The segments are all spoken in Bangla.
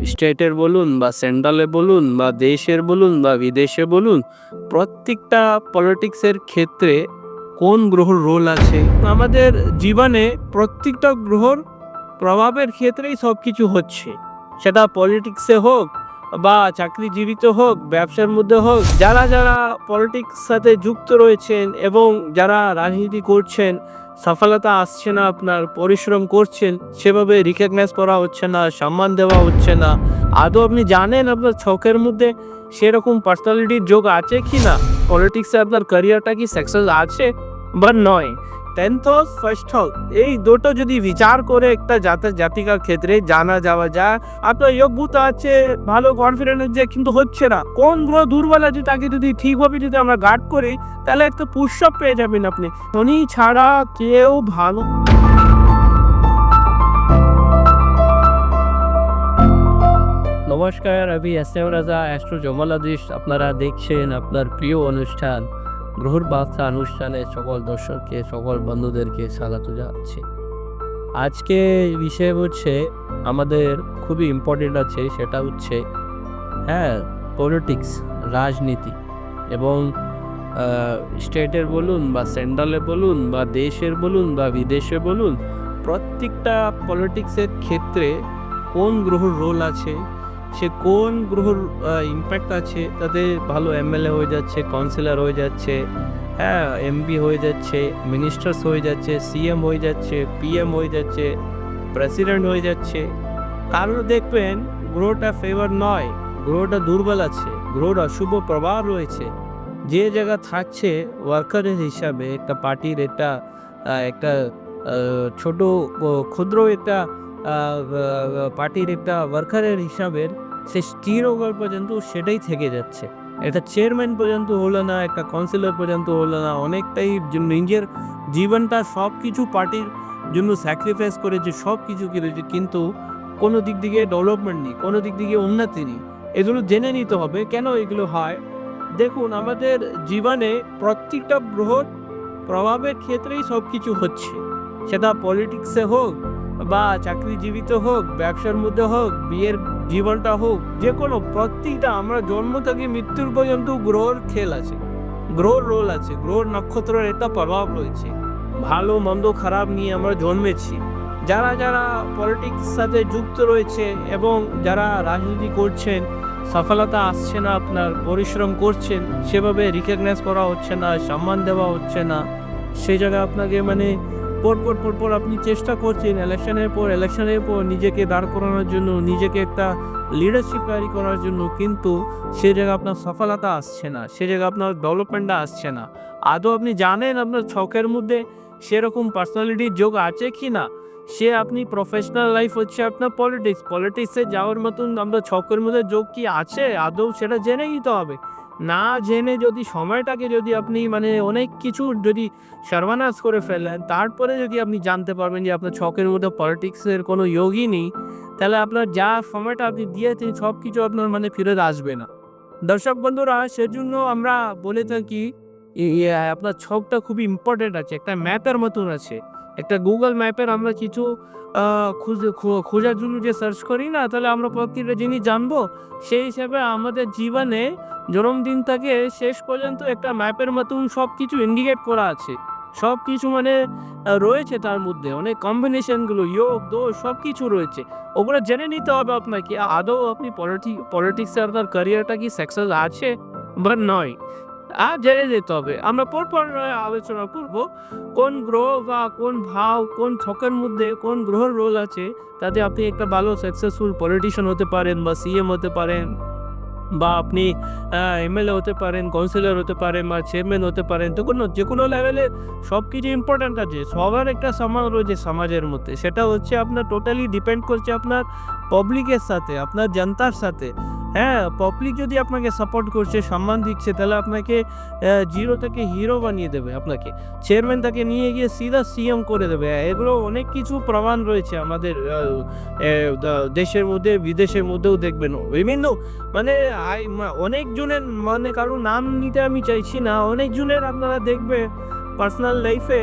স্টেটের বলুন বা সেন্ট্রালে বলুন বা দেশের বলুন বা বিদেশে বলুন, প্রত্যেকটা পলিটিক্সের ক্ষেত্রে কোন গ্রহর রোল আছে? আমাদের জীবনে প্রত্যেকটা গ্রহর প্রভাবের ক্ষেত্রেই সবকিছু হচ্ছে। সেটা পলিটিক্সে হোক বা চাকরিজীবীতে হোক, ব্যবসার মধ্যে হোক। যারা পলিটিক্স সাথে যুক্ত রয়েছেন এবং যারা রাজনীতি করছেন, সফলতা আসছে না আপনার, পরিশ্রম করছেন, সেভাবে রিকগনাইজ করা হচ্ছে না, সম্মান দেওয়া হচ্ছে না। আদৌ আপনি জানেন আপনার ছকের মধ্যে সেরকম পার্সোনালিটির যোগ আছে কি না? পলিটিক্সে আপনার ক্যারিয়ারটা কি সাকসেস আছে বা নয়? 10th হাউস, ফার্স্ট হাউস, এই দুটো যদি বিচার করে একটা জাতিকার ক্ষেত্রে জানা যাওয়া যায় আপনার যোগ্যতা আছে, ভালো কনফিডেন্স আছে, কিন্তু হচ্ছে না, কোন গ্রহ দুর্বল আছে তাকে যদি ঠিকভাবে যদি আমরা গার্ড করি, তাহলে একটা পুশ-আপ পেয়ে যাবেন আপনি। শনি ছাড়া কেউ ভালো। নমস্কার, আমি এস এম রাজা, অ্যাস্ট্রোজমোলজিস্ট। আপনারা দেখছেন আপনার প্রিয় অনুষ্ঠান গ্রহর বার্তা অনুষ্ঠানে সকল দর্শককে, সকল বন্ধুদেরকে স্বাগত জানাচ্ছি। আজকে বিষয় হচ্ছে আমাদের খুবই ইম্পর্টেন্ট আছে, সেটা হচ্ছে পলিটিক্স, রাজনীতি এবং স্টেটের বলুন বা সেন্ট্রালে বলুন বা দেশের বলুন বা বিদেশে বলুন, প্রত্যেকটা পলিটিক্সের ক্ষেত্রে কোন গ্রহর রোল আছে, সে কোন গ্রহর ইম্প্যাক্ট আছে, তাদের ভালো এমএলএ হয়ে যাচ্ছে, কাউন্সিলর হয়ে যাচ্ছে, এমপি হয়ে যাচ্ছে, মিনিস্টার্স হয়ে যাচ্ছে, সিএম হয়ে যাচ্ছে, পিএম হয়ে যাচ্ছে, প্রেসিডেন্ট হয়ে যাচ্ছে। কারোর দেখবেন গ্রহটা ফেভার নয়, গ্রহটা দুর্বল আছে, গ্রহর অশুভ প্রভাব রয়েছে। যে জায়গা থাকছে ওয়ার্কারের হিসাবে একটা পার্টির একটা একটা ছোট ক্ষুদ্র একটা পার্টির একটা ওয়ার্কারের হিসাবের সে স্টির ওভার পর্যন্ত সেটাই থেকে যাচ্ছে। একটা চেয়ারম্যান পর্যন্ত হলো না, একটা কাউন্সিলর পর্যন্ত হলো না, অনেকটাই নিজের জীবনটা সব কিছু পার্টির জন্য স্যাক্রিফাইস করেছে, সব কিছু করেছে, কিন্তু কোনো দিক থেকে ডেভেলপমেন্ট নেই, কোনো দিক থেকে উন্নতি নেই। এগুলো জেনে নিতে হবে কেন এগুলো হয়। দেখুন, আমাদের জীবনে প্রত্যেকটা গ্রহর প্রভাবের ক্ষেত্রেই সব কিছু হচ্ছে। সেটা পলিটিক্সে হোক বা চাকরিজীবীতে হোক, ব্যবসার মধ্যে হোক, বিয়ের জীবনটা হোক, যে কোনো প্রত্যেকটা আমরা জন্ম থেকে মৃত্যুর পর্যন্ত গ্রহর খেল আছে, গ্রহর রোল আছে, গ্রহর নক্ষত্রের একটা প্রভাব রয়েছে। ভালো মন্দ খারাপ নিয়ে আমরা জন্মেছি। যারা পলিটিক্স সাথে যুক্ত রয়েছে এবং যারা রাজনীতি করছেন, সফলতা আসছে না আপনার, পরিশ্রম করছেন, সেভাবে রিকগনাইজ করা হচ্ছে না, সম্মান দেওয়া হচ্ছে না। সেই জায়গায় আপনাকে পরপর আপনি চেষ্টা করছেন ইলেকশনের পর নিজেকে দাঁড় করানোর জন্য, নিজেকে একটা লিডারশিপ তৈরি করার জন্য, কিন্তু সে জায়গায় আপনার সফলতা আসছে না, সে জায়গায় আপনার ডেভেলপমেন্টটা আসছে না। আদৌ আপনি জানেন আপনার ছকের মধ্যে সেরকম পার্সোনালিটির যোগ আছে কি না? সে আপনি প্রফেশনাল লাইফ হচ্ছে আপনার পলিটিক্সে যাওয়ার মতন আমরা ছকের মধ্যে যোগ কি আছে আদৌ, সেটা জেনে নিতে হবে। না জেনে যদি সময়টাকে যদি আপনি অনেক কিছু যদি সর্বনাশ করে ফেলেন, তারপরে যদি আপনি জানতে পারবেন যে আপনার ছকের মধ্যে পলিটিক্সের কোনো যোগই নেই, তাহলে আপনার যা সময়টা আপনি দিয়েছেন সব কিছু আপনার ফেরত আসবে না। দর্শক বন্ধুরা, সেজন্য আমরা বলে থাকি আপনার ছকটা খুবই ইম্পর্টেন্ট আছে, একটা ম্যাপের মতন আছে। একটা গুগল ম্যাপের আমরা কিছু খোঁজার জন্য যে সার্চ করি না, তাহলে আমরা প্রত্যেকটা জিনিস জানবো। সেই হিসাবে আমাদের জীবনে জন্মদিন থেকে শেষ পর্যন্ত একটা ম্যাপের মতন সব কিছু ইন্ডিকেট করা আছে। সব কিছু রয়েছে, তার মধ্যে অনেক কম্বিনেশনগুলো, যোগ দোষ সব কিছু রয়েছে। ওগুলো জেনে নিতে হবে আপনাকে, আদৌ আপনি পলিটিক্সে আপনার ক্যারিয়ারটা কি সাকসেস আছে বা নয়। জেনে যেতে হবে। আমরা পরপর আলোচনা করব কোন গ্রহ বা কোন ভাব, কোন ছকের মধ্যে কোন গ্রহের রোল আছে, তাতে আপনি একটা ভালো সাকসেসফুল পলিটিশিয়ান হতে পারেন বা সিএম হতে পারেন, বা আপনি এমএলএ হতে পারেন, কাউন্সিলর হতে পারেন বা চেয়ারম্যান হতে পারেন। তো যে কোনো লেভেলে সব কিছু ইম্পর্ট্যান্ট আছে। সবার একটা সম্মান রয়েছে সমাজের মধ্যে। সেটা হচ্ছে আপনার টোটালি ডিপেন্ড করছে আপনার পাবলিকের সাথে, আপনার জনতার সাথে। পাবলিক যদি আপনাকে সাপোর্ট করছে, সম্মান দিচ্ছে, তাহলে আপনাকে জিরো থেকে হিরো বানিয়ে দেবে আপনাকে। চেয়ারম্যান তাকে নিয়ে গিয়ে সিধা সিএম করে দেবে। এগুলো অনেক কিছু প্রমাণ রয়েছে আমাদের দেশের মধ্যে, বিদেশের মধ্যেও দেখবেন বিভিন্ন অনেকজনের কারো নাম নিতে আমি চাইছি না। অনেকজনের আপনারা দেখবেন পার্সোনাল লাইফে,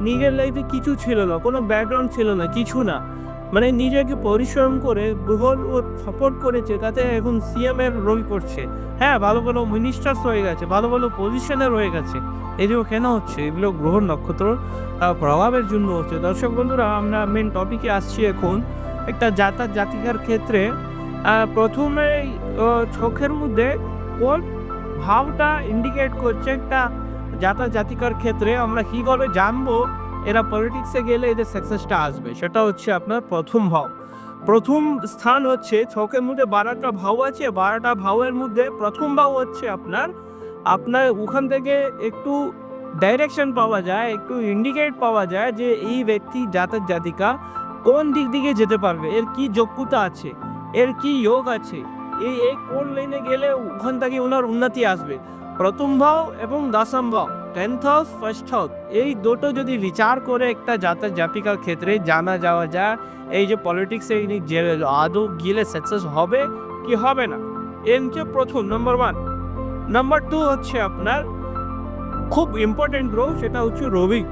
নিজের লাইফে কিছু ছিল না, কোনো ব্যাকগ্রাউন্ড ছিল না, কিছু না। মানে নিজেকে পরিশ্রম করে বহুল ও সাপোর্ট করেছে, তাতে এখন সিএম এর রোল করছে। হ্যাঁ, ভালো ভালো মিনিস্টার্স হয়ে গেছে, ভালো ভালো পজিশনে রয়ে গেছে। এগুলো কেন হচ্ছে? এগুলো গ্রহ নক্ষত্র প্রভাবের জন্য হচ্ছে। দর্শক বন্ধুরা, আমরা মেন টপিকে আসছি এখন। একটা জাতিকার ক্ষেত্রে প্রথমেই চোখের মধ্যে কোন ভাবটা ইন্ডিকেট করছে একটা জাতিকার ক্ষেত্রে আমরা কীভাবে জানবো এরা পলিটিক্সে গেলে এদের সাকসেসটা আসবে? সেটা হচ্ছে আপনার প্রথম ভাব। প্রথম স্থান হচ্ছে ছকের মধ্যে 12টা ভাব আছে, 12টা ভাবের মধ্যে প্রথম ভাব হচ্ছে আপনার ওখান থেকে একটু ডাইরেকশন পাওয়া যায়, একটু ইন্ডিকেট পাওয়া যায় যে এই ব্যক্তি জাতিকা কোন দিক দিকে যেতে পারবে, এর কি যোগ্যতা আছে, এর কি যোগ আছে, এই কোন লাইনে গেলে ওখান থেকে ওনার উন্নতি আসবে। প্রথম ভাব এবং দশম ভাব, 10th হাউস, ফার্স্ট হাউস, এই দুটো যদি বিচার করে একটা জাতিকার ক্ষেত্রে জানা যাওয়া যায় এই যে পলিটিক্সে ইনি যে আদৌ গেলে সাকসেস হবে কি হবে না। এর হচ্ছে প্রথম নাম্বার 1। নাম্বার 2 হচ্ছে আপনার খুব ইম্পর্টেন্ট গ্রহ, সেটা হচ্ছে রবি।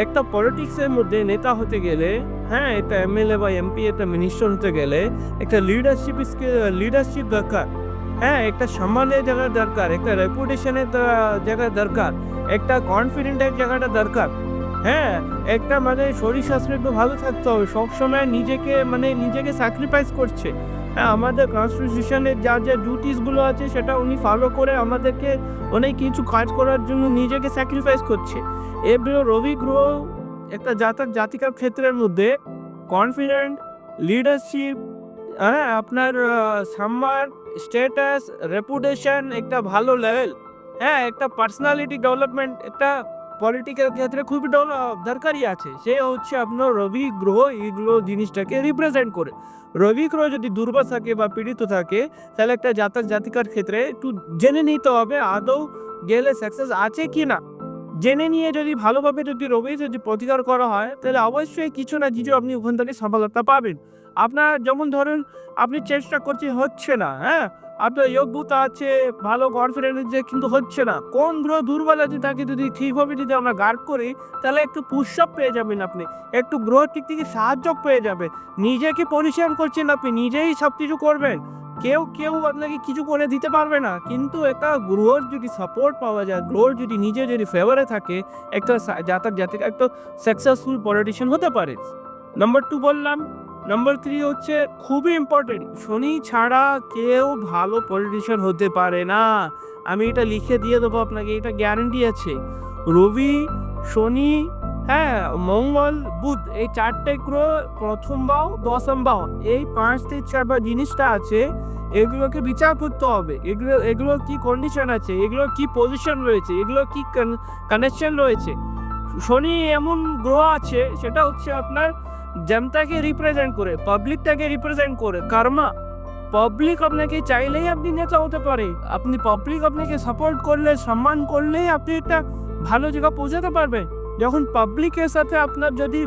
একটা পলিটিক্সের মধ্যে নেতা হতে গেলে, হ্যাঁ, একটা এমএলএ বা এমপি, একটা মিনিস্টার হতে গেলে একটা লিডারশিপ দরকার। হ্যাঁ, একটা সম্মানের জায়গা দরকার, একটা রেপুটেশনের জায়গা দরকার, একটা কনফিডেন্টের জায়গাটা দরকার। হ্যাঁ, একটা মানে শরীর স্বাস্থ্য একটু ভালো থাকতে হবে, সবসময় নিজেকে স্যাক্রিফাইস করছে। হ্যাঁ, আমাদের কনস্টিটিউশনের যা ডিউটিসগুলো আছে সেটা উনি ফলো করে আমাদেরকে অনেক কিছু কাজ করার জন্য নিজেকে স্যাক্রিফাইস করছে। এগুলো রবি গ্রহ একটা জাতিকার ক্ষেত্রের মধ্যে কনফিডেন্ট, লিডারশিপ, হ্যাঁ, আপনার সম্মান, স্ট্যাটাস, রেপুটেশন, একটা ভালো লেভেল, হ্যাঁ, একটা পার্সোনালিটি ডেভেলপমেন্ট একটা পলিটিক্যাল ক্ষেত্রে খুবই দরকারই আছে। সে হচ্ছে আপনার রবি গ্রহ এইগুলো জিনিসটাকে রিপ্রেজেন্ট করে। রবি গ্রহ যদি দুর্বল থাকে বা পীড়িত থাকে তাহলে একটা জাতিকার ক্ষেত্রে একটু জেনে নিতে হবে আদৌ গেলে সাকসেস আছে কি না। জেনে নিয়ে যদি ভালোভাবে রবি যদি প্রতিকার করা হয় তাহলে অবশ্যই কিছু না কিছু আপনি ওখান থেকে সফলতা পাবেন। আপনার যেমন ধরুন আপনি চেষ্টা করছেন, হচ্ছে না, হ্যাঁ, আপনার যোগ্যতা আছে, ভালো কনফিডেন্স আছে, কিন্তু হচ্ছে না। কোন গ্রহ দুর্বল আছে তাকে যদি ঠিকভাবে যদি আমরা গার্ড করি তাহলে একটু পুশ-আপ পেয়ে যাবেন আপনি, একটু গ্রহ দিক থেকে সাহায্য পেয়ে যাবে। নিজেকে পরিশ্রম করছেন, আপনি নিজেই সব কিছু করবেন, কেউ আপনাকে কিছু করে দিতে পারবে না। কিন্তু একটা গ্রোর যদি সাপোর্ট পাওয়া যায়, গ্রোর যদি নিজে যদি ফেভারে থাকে, একটা জাতিকা একটা সাকসেসফুল পলিটিশিয়ান হতে পারে। নাম্বার 2 বললাম। নাম্বার 3 হচ্ছে খুবই ইম্পর্টেন্ট, শনি ছাড়া কেউ ভালো পলিটিশিয়ান হতে পারে না। আমি এটা লিখে দিয়ে দেবো আপনাকে, এটা গ্যারান্টি আছে। রবি, শনি, হ্যাঁ, মঙ্গল, বুধ, এই 4টে গ্রহ প্রথম ভাব, দশম ভাব, এই 5 থেকে 4 জিনিসটা আছে, এগুলোকে বিচার করতে হবে। এগুলো কি কন্ডিশন আছে, এগুলো কি পজিশন রয়েছে, এগুলো কি কানেকশন রয়েছে। শনি এমন গ্রহ আছে সেটা হচ্ছে আপনার জনতাকে রিপ্রেজেন্ট করে, পাবলিকটাকে রিপ্রেজেন্ট করে, কর্মা। পাবলিক আপনাকে চাইলেই আপনি নেতা হতে পারে, আপনি পাবলিক আপনাকে সাপোর্ট করলে, সম্মান করলেই আপনি একটা ভালো জায়গা পৌঁছাতে পারবেন। যখন পাবলিকের সাথে আপনার যদি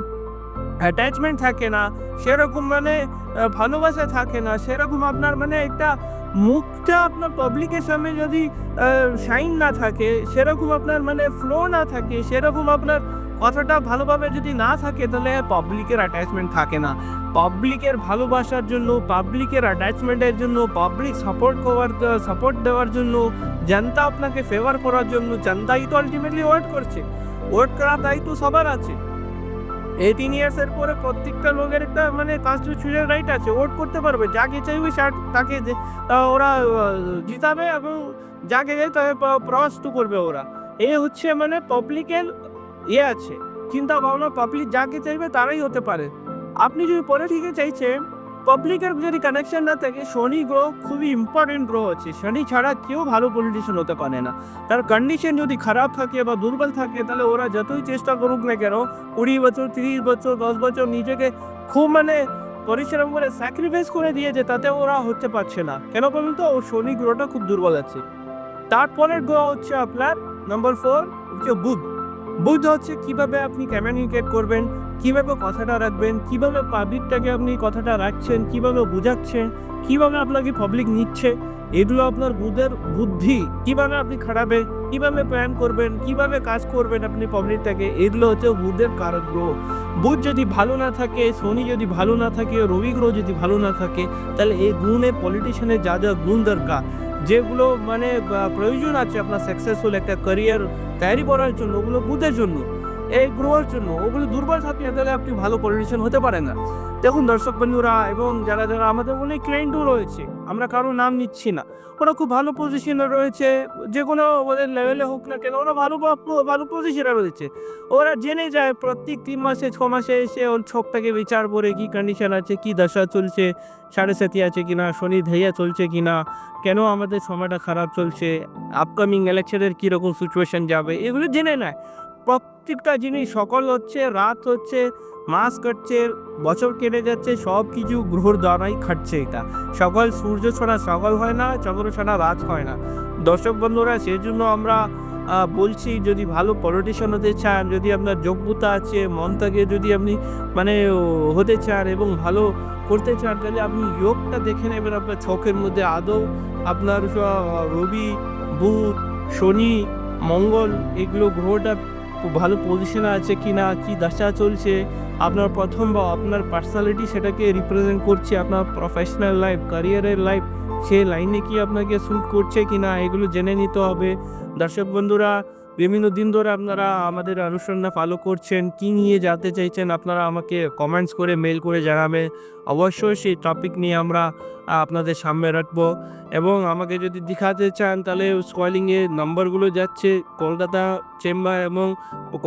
অ্যাটাচমেন্ট থাকে না, সেরকম ভালোবাসা থাকে না, সেরকম আপনার একটা মুখটা আপনার পাবলিকের সামনে যদি শাইন না থাকে, সেরকম আপনার ফ্লো না থাকে, সেরকম আপনার কথাটা ভালোভাবে যদি না থাকে, তাহলে পাবলিকের অ্যাটাচমেন্ট থাকে না। পাবলিকের ভালোবাসার জন্য, পাবলিকের অ্যাটাচমেন্টের জন্য, পাবলিক সাপোর্ট দেওয়ার জন্য, জনতা আপনাকে ফেভার করার জন্য, জনতাই তো আলটিমেটলি ওয়েট করছে। ওয়েট করার দায়িত্ব সবার আছে। 18 ইয়ার্সের পরে প্রত্যেকটা লোকের একটা কনস্টিটিউশনাল রাইট আছে, ভোট করতে পারবে, যাকে চাইবে তাকে ওরা জিতাবে এবং যাকে চাই তাকে প্রস্তুত করবে ওরা। এই হচ্ছে পাবলিকের আছে চিন্তা ভাবনা, পাবলিক যাকে চাইবে তারাই হতে পারে। আপনি যদি পলিটিকে চাইছেন, পাবলিকের যদি কানেকশন না থাকে, শনি গ্রহ খুবই ইম্পর্টেন্ট গ্রহ আছে। শনি ছাড়া কেউ ভালো পলিটিশিয়ান হতে পারে না। তার কন্ডিশন যদি খারাপ থাকে বা দুর্বল থাকে, তাহলে ওরা যতই চেষ্টা করুক না কেন, 20 বছর, 30 বছর, 10 বছর নিজেকে খুব পরিশ্রম করে স্যাক্রিফাইস করে দিয়েছে, তাতে ওরা হতে পারছে না। কেন বলুন তো? ওর শনি গ্রহটা খুব দুর্বল আছে। তারপরের গ্রহ হচ্ছে আপনার নাম্বার 4 হচ্ছে বুধ। বুধ হচ্ছে কিভাবে আপনি কমিউনিকেট করবেন, কিভাবে কথাটা রাখবেন, কিভাবে পাবলিকটাকে আপনি কথাটা রাখছেন, কিভাবে বোঝাচ্ছেন, কিভাবে আপনাকে পাবলিক নিচ্ছে, এগুলো আপনার বুধের বুদ্ধি কিভাবে আপনি খাটাবে, কীভাবে প্ল্যান করবেন, কীভাবে কাজ করবেন আপনি পাবলিকটাকে, এগুলো হচ্ছে বুধের কারক গ্রহ। বুধ যদি ভালো না থাকে, শনি যদি ভালো না থাকে, রবি গ্রহ যদি ভালো না থাকে, তাহলে এই গুণে পলিটিশিয়ানের যা যা গুণ দরকার, যেগুলো মানে প্রয়োজন আছে আপনার সাকসেসফুল একটা ক্যারিয়ার তৈরি করার জন্য, ওগুলো বুধের জন্য, এই গ্রহের জন্য। ওগুলো দুর্বল থাকলে তাহলে আপনি ভালো পলিটিশিয়ান হতে পারেন না। দেখুন দর্শক বন্ধুরা এবং যারা আমাদের অনেক ক্লায়েন্টও রয়েছে, আমরা কারো নাম নিচ্ছি না, ওরা খুব ভালো পজিশনে রয়েছে, যে কোনো ওদের লেভেলে হোক না কেন, ওরা ভালো পজিশনে রয়েছে। ওরা জেনে যায় প্রত্যেক ৩ মাসে ৬ মাসে এসে ওর ছকটাকে বিচার করে কী কন্ডিশন আছে, কী দশা চলছে, সাড়ে সাতি আছে কিনা, শনি ঢেইয়া চলছে কিনা, কেন আমাদের সময়টা খারাপ চলছে, আপকামিং ইলেকশনের কীরকম সিচুয়েশন যাবে, এগুলো জেনে নেয়। প্রত্যেকটা জিনিস, সকাল হচ্ছে, রাত হচ্ছে, মাস কাটছে, বছর কেটে যাচ্ছে, সব কিছু গ্রহর দ্বারাই খাটছে এটা। সকাল সূর্য ছাড়া সকাল হয় না, চন্দ্র ছাড়া রাত হয় না। দর্শক বন্ধুরা, সেজন্য আমরা বলছি, যদি ভালো পলিটিশিয়ান হতে চান, যদি আপনার যোগ্যতা আছে, মন থেকে যদি আপনি মানে হতে চান এবং ভালো করতে চান, তাহলে আপনি যোগটা দেখে নেবেন আপনার ছকের মধ্যে আদৌ আপনার রবি, বুধ, শনি, মঙ্গল, এগুলো গ্রহটা ভালো পজিশনে আছে কিনা, কি দশা চলছে, আপনার প্রথম বা আপনার পার্সোনালিটি সেটাকে রিপ্রেজেন্ট করছে, আপনার প্রফেশনাল লাইফ, ক্যারিয়ারের লাইফ, সেই লাইনে কি আপনাকে স্যুট করছে কিনা, এগুলো জেনে নিতে হবে। দর্শক বন্ধুরা, বিভিন্ন দিন ধরে আপনারা আমাদের অনুষ্ঠানটা ফলো করছেন, কি নিয়ে জানতে চাইছেন আপনারা আমাকে কমেন্টস করে, মেল করে জানাবেন। অবশ্যই সেই টপিক নিয়ে আমরা আপনাদের সামনে রাখবো। এবং আমাকে যদি দেখাতে চান, তাহলে স্ক্রলিংয়ে নাম্বারগুলো যাচ্ছে, কলকাতা চেম্বার এবং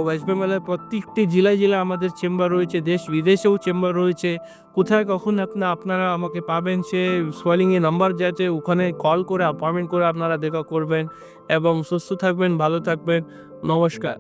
ওয়েস্ট বেঙ্গলের প্রত্যেকটি জেলায় জেলায় আমাদের চেম্বার রয়েছে, দেশ বিদেশেও চেম্বার রয়েছে। কোথায় কখন আপনারা আমাকে পাবেন, সে স্ক্রলিংয়ে নাম্বার যাচ্ছে, ওখানে কল করে অ্যাপয়েন্টমেন্ট করে আপনারা দেখা করবেন। এবং সুস্থ থাকবেন, ভালো থাকবেন। নমস্কার।